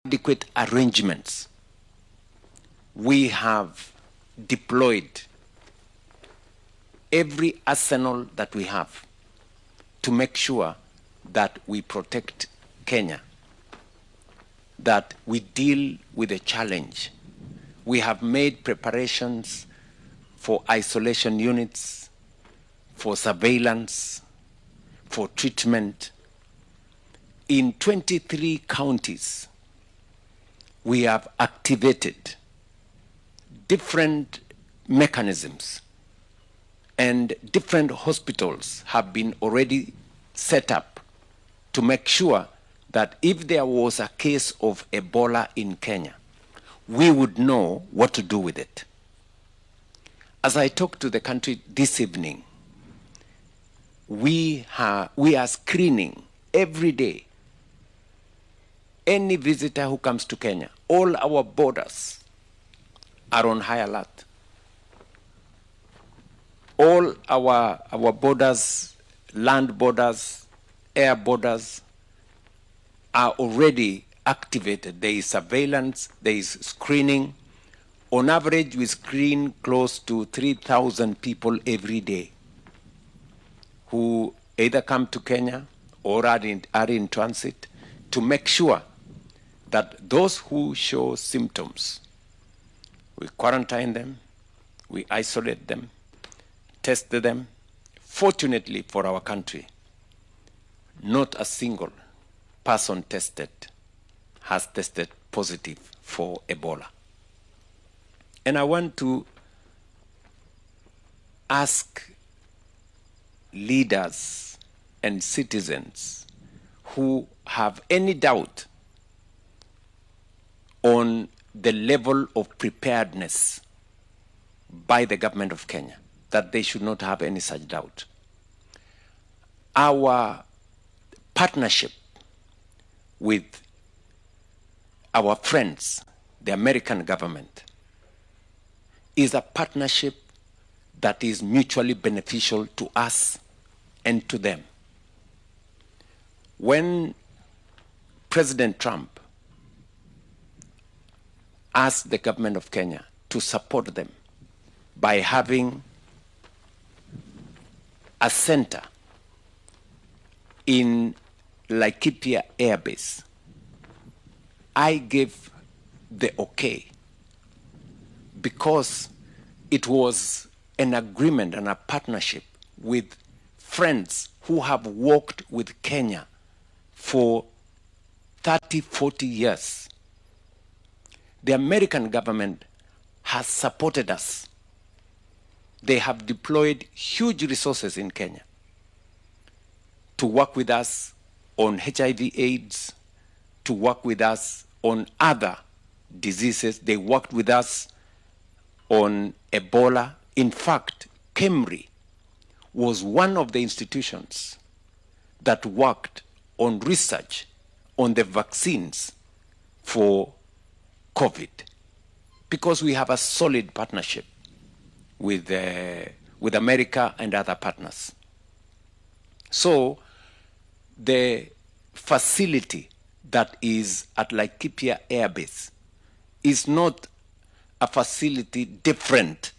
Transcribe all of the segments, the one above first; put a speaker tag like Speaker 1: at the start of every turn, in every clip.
Speaker 1: adequate arrangements. We have deployed every arsenal that we have to make sure that we protect Kenya, that we deal with the challenge. We have made preparations for isolation units, for surveillance, for treatment. In 23 counties, we have activated different mechanisms, and different hospitals have been already set up to make sure that if there was a case of Ebola in Kenya, we would know what to do with it. As I talk to the country this evening, we are screening every day any visitor who comes to Kenya. All our borders are on high alert. All our borders, land borders, air borders, are already activated. There is surveillance, there is screening. On average, we screen close to 3,000 people every day who either come to Kenya or are in transit, to make sure that those who show symptoms, we quarantine them, we isolate them, test them. Fortunately for our country, not a single person tested has tested positive for Ebola. And I want to ask leaders and citizens who have any doubt on the level of preparedness by the government of Kenya, that they should not have any such doubt. Our partnership with our friends, the American government, is a partnership that is mutually beneficial to us and to them. When President Trump asked the government of Kenya to support them by having a center in Laikipia Air Base, I gave the okay because it was an agreement and a partnership with friends who have worked with Kenya for 30, 40 years. The American government has supported us. They have deployed huge resources in Kenya to work with us on HIV/AIDS, to work with us on other diseases. They worked with us on Ebola. In fact, KEMRI was one of the institutions that worked on research on the vaccines for COVID, because we have a solid partnership with America and other partners. So the facility that is at Laikipia Air Base is not a facility different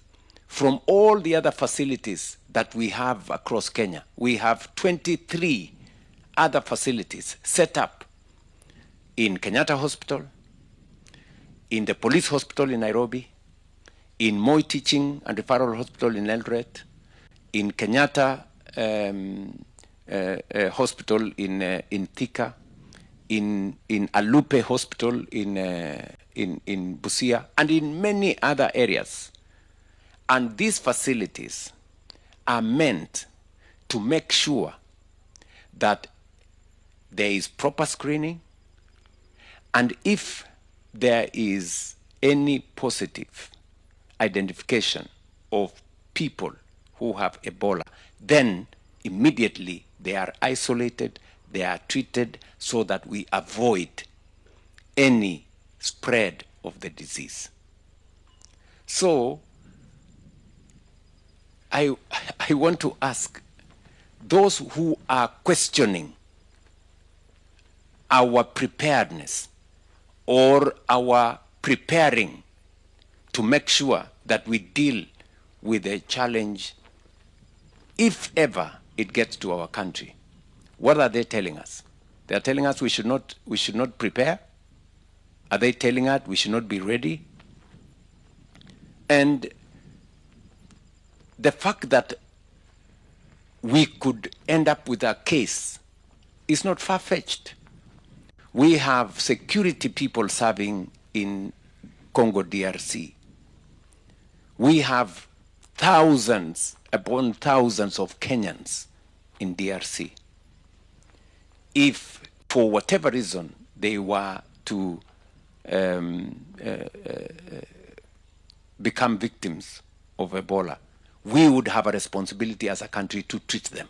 Speaker 1: from all the other facilities that we have across Kenya. We have 23 other facilities set up in Kenyatta Hospital, in the police hospital in Nairobi, in Moi Teaching and Referral Hospital in Eldoret, in Kenyatta Hospital in Thika, in Alupe Hospital in Busia, and in many other areas. And these facilities are meant to make sure that there is proper screening, and if there is any positive identification of people who have Ebola, then immediately they are isolated, they are treated so that we avoid any spread of the disease. So I want to ask those who are questioning our preparedness or our preparing to make sure that we deal with a challenge if ever it gets to our country. What are they telling us? They are telling us we should not prepare. Are they telling us we should not be ready? And the fact that we could end up with a case is not far-fetched. We have security people serving in Congo DRC. We have thousands upon thousands of Kenyans in DRC. If, for whatever reason, they were to become victims of Ebola, we would have a responsibility as a country to treat them.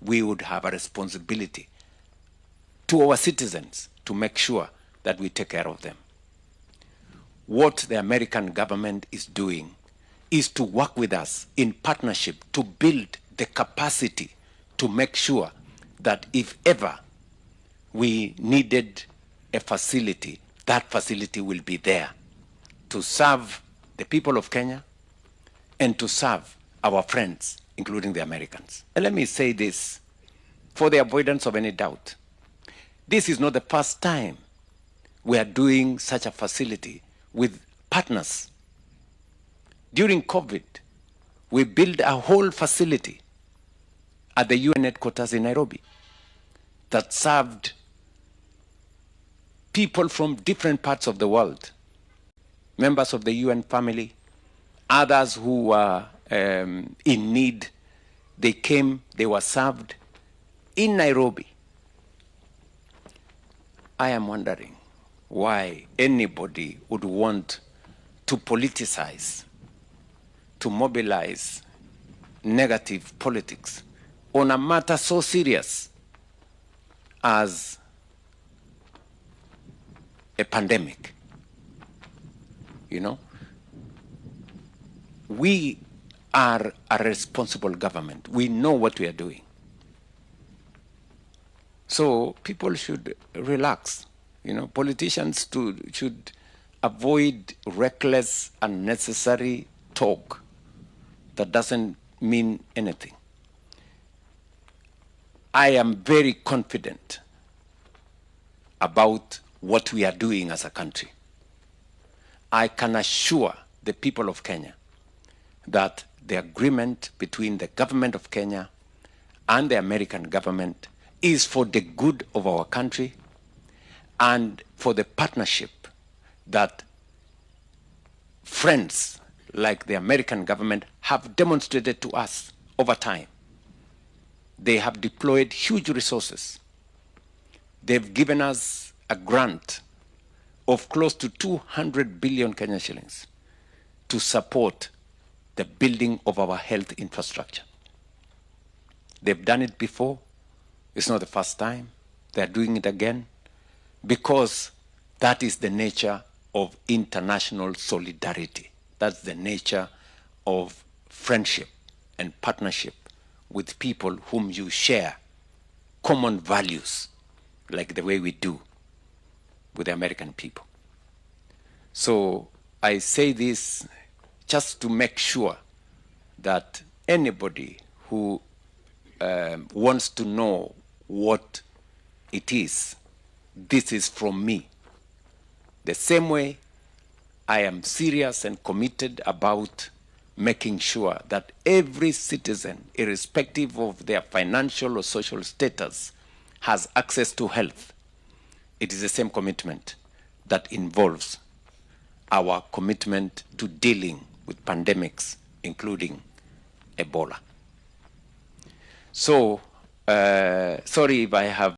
Speaker 1: We would have a responsibility to our citizens to make sure that we take care of them. What the American government is doing is to work with us in partnership to build the capacity to make sure that if ever we needed a facility, that facility will be there to serve the people of Kenya and to serve our friends, including the Americans. And let me say this, for the avoidance of any doubt. This is not the first time we are doing such a facility with partners. During COVID, we built a whole facility at the UN headquarters in Nairobi that served people from different parts of the world, members of the UN family, others who were in need. They came, they were served in Nairobi. I am wondering why anybody would want to politicize, to mobilize negative politics on a matter so serious as a pandemic. You know, we are a responsible government. We know what we are doing. So people should relax. You know, politicians should avoid reckless, unnecessary talk that doesn't mean anything. I am very confident about what we are doing as a country. I can assure the people of Kenya that the agreement between the government of Kenya and the American government is for the good of our country and for the partnership that friends like the American government have demonstrated to us over time. They have deployed huge resources. They've given us a grant of close to 200 billion Kenya shillings to support the building of our health infrastructure. They've done it before. It's not the first time. They're doing it again because that is the nature of international solidarity. That's the nature of friendship and partnership with people whom you share common values, like the way we do with the American people. So I say this just to make sure that anybody who wants to know what it is, this is from me. The same way I am serious and committed about making sure that every citizen, irrespective of their financial or social status, has access to health. It is the same commitment that involves our commitment to dealing with pandemics, including Ebola. So, sorry if I have